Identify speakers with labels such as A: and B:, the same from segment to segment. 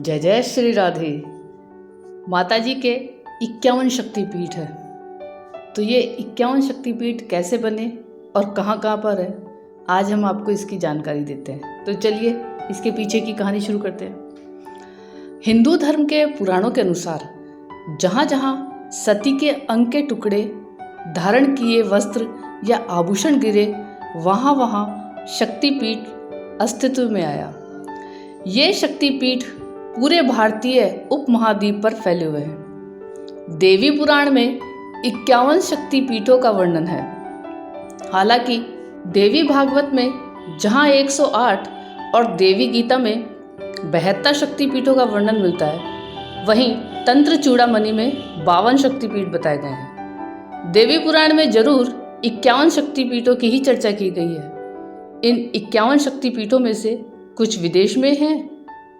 A: जय जय श्री राधे। माता जी के 51 शक्तिपीठ है। तो ये 51 शक्तिपीठ कैसे बने और कहाँ कहाँ पर है, आज हम आपको इसकी जानकारी देते हैं। तो चलिए इसके पीछे की कहानी शुरू करते हैं। हिंदू धर्म के पुराणों के अनुसार जहाँ जहाँ सती के अंग के टुकड़े, धारण किए वस्त्र या आभूषण गिरे, वहाँ वहाँ शक्तिपीठ अस्तित्व में आया। ये शक्तिपीठ पूरे भारतीय उपमहाद्वीप पर फैले हुए हैं। देवी पुराण में 51 शक्तिपीठों का वर्णन है। हालांकि देवी भागवत में जहाँ 108 और देवी गीता में 72 शक्तिपीठों का वर्णन मिलता है, वहीं तंत्र चूड़ामणि में 52 शक्तिपीठ बताए गए हैं। देवी पुराण में जरूर 51 शक्तिपीठों की ही चर्चा की गई है। इन 51 शक्तिपीठों में से कुछ विदेश में हैं।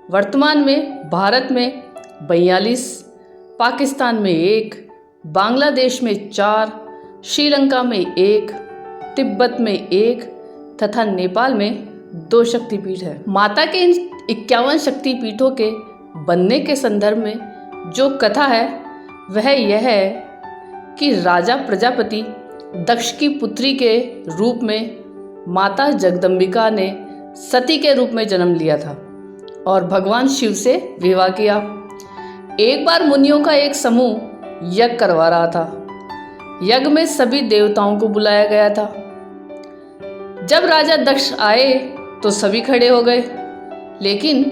A: वर्तमान में भारत में 42, पाकिस्तान में 1, बांग्लादेश में 4, श्रीलंका में 1, तिब्बत में 1 तथा नेपाल में 2 शक्तिपीठ है। माता के इन 51 शक्तिपीठों के बनने के संदर्भ में जो कथा है वह यह है कि राजा प्रजापति दक्ष की पुत्री के रूप में माता जगदम्बिका ने सती के रूप में जन्म लिया था और भगवान शिव से विवाह किया। एक बार मुनियों का एक समूह यज्ञ करवा रहा था। यज्ञ में सभी देवताओं को बुलाया गया था। जब राजा दक्ष आए तो सभी खड़े हो गए, लेकिन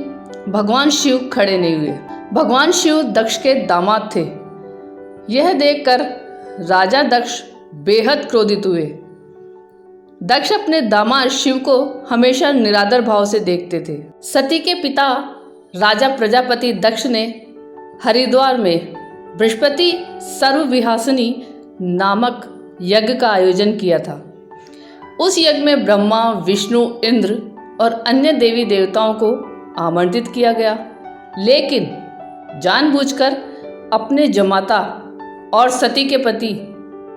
A: भगवान शिव खड़े नहीं हुए। भगवान शिव दक्ष के दामाद थे। यह देखकर राजा दक्ष बेहद क्रोधित हुए। दक्ष अपने दामाद शिव को हमेशा निरादर भाव से देखते थे। सती के पिता राजा प्रजापति दक्ष ने हरिद्वार में बृहस्पति सर्वविहासिनी नामक यज्ञ का आयोजन किया था। उस यज्ञ में ब्रह्मा, विष्णु, इंद्र और अन्य देवी देवताओं को आमंत्रित किया गया, लेकिन जानबूझकर अपने जमाता और सती के पति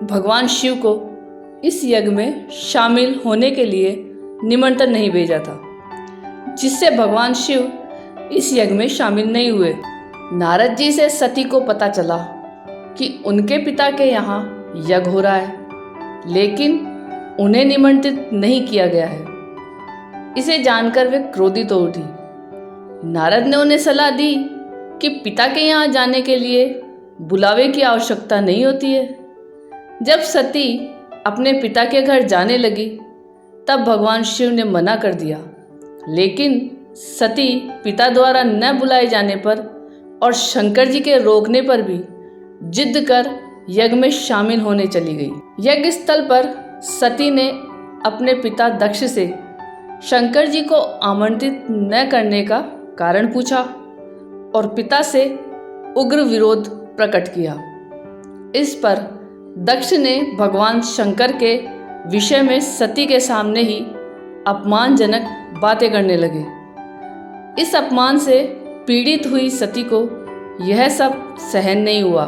A: भगवान शिव को इस यज्ञ में शामिल होने के लिए निमंत्रण नहीं भेजा था, जिससे भगवान शिव इस यज्ञ में शामिल नहीं हुए। नारद जी से सती को पता चला कि उनके पिता के यहाँ यज्ञ हो रहा है, लेकिन उन्हें निमंत्रित नहीं किया गया है। इसे जानकर वे क्रोधित हो उठी। नारद ने उन्हें सलाह दी कि पिता के यहाँ जाने के लिए बुलावे की आवश्यकता नहीं होती है। जब सती अपने पिता के घर जाने लगी तब भगवान शिव ने मना कर दिया, लेकिन सती पिता द्वारा न बुलाए जाने पर और शंकर जी के रोकने पर भी जिद कर यज्ञ में शामिल होने चली गई। यज्ञ स्थल पर सती ने अपने पिता दक्ष से शंकर जी को आमंत्रित न करने का कारण पूछा और पिता से उग्र विरोध प्रकट किया। इस पर दक्ष ने भगवान शंकर के विषय में सती के सामने ही अपमानजनक बातें करने लगे। इस अपमान से पीड़ित हुई सती को यह सब सहन नहीं हुआ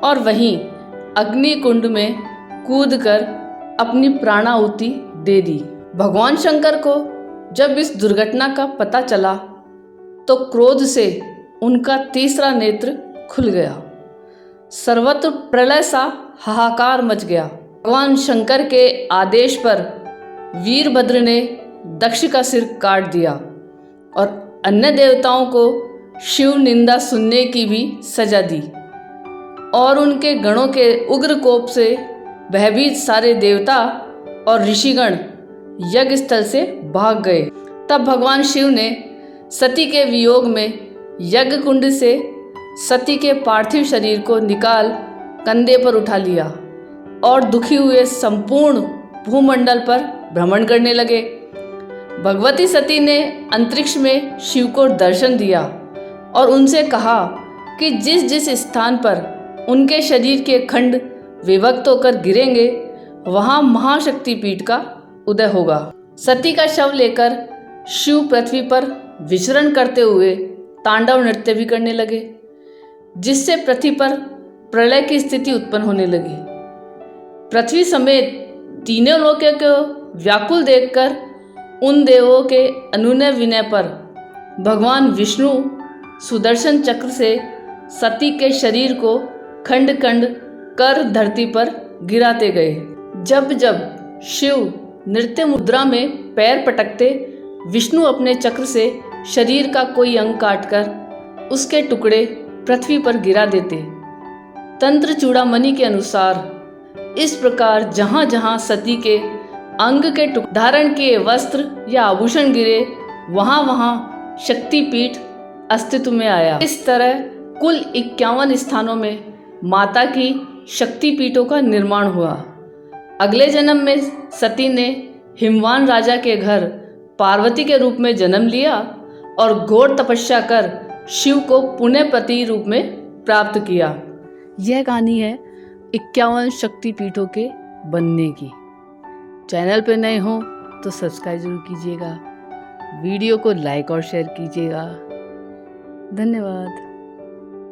A: और वहीं अग्नि कुंड में कूदकर अपनी प्राणाहुति दे दी। भगवान शंकर को जब इस दुर्घटना का पता चला तो क्रोध से उनका तीसरा नेत्र खुल गया। सर्वत्र प्रलय सा हाहाकार मच गया। भगवान शंकर के आदेश पर वीरभद्र ने दक्ष का सिर काट दिया और अन्य देवताओं को शिव निंदा सुनने की भी सजा दी और उनके गणों के उग्र कोप से भयभीत सारे देवता और ऋषिगण यज्ञ स्थल से भाग गए। तब भगवान शिव ने सती के वियोग में यज्ञ कुंड से सती के पार्थिव शरीर को निकाल कंधे पर उठा लिया और दुखी हुए संपूर्ण भूमंडल पर भ्रमण करने लगे। भगवती सती ने अंतरिक्ष में शिव को दर्शन दिया और उनसे कहा कि जिस जिस स्थान पर उनके शरीर के खंड विभक्त होकर गिरेंगे वहाँ महाशक्तिपीठ का उदय होगा। सती का शव लेकर शिव पृथ्वी पर विचरण करते हुए तांडव नृत्य भी करने लगे, जिससे पृथ्वी पर प्रलय की स्थिति उत्पन्न होने लगी। पृथ्वी समेत तीनों लोकों को व्याकुल देखकर उन देवों के अनुनय विनय पर भगवान विष्णु सुदर्शन चक्र से सती के शरीर को खंड खंड कर धरती पर गिराते गए। जब जब शिव नृत्य मुद्रा में पैर पटकते, विष्णु अपने चक्र से शरीर का कोई अंग काटकर उसके टुकड़े पृथ्वी पर गिरा देते। तंत्र चूड़ामणि के अनुसार इस प्रकार जहाँ जहाँ सती के अंग के धारण किए वस्त्र या आभूषण गिरे, वहाँ वहाँ शक्तिपीठ अस्तित्व में आया। इस तरह कुल 51 स्थानों में माता की शक्तिपीठों का निर्माण हुआ। अगले जन्म में सती ने हिमवान राजा के घर पार्वती के रूप में जन्म लिया और घोर तपस्या कर शिव को पुण्य पति रूप में प्राप्त किया। यह कहानी है 51 शक्तिपीठों के बनने की। चैनल पर नए हो तो सब्सक्राइब जरूर कीजिएगा, वीडियो को लाइक और शेयर कीजिएगा। धन्यवाद।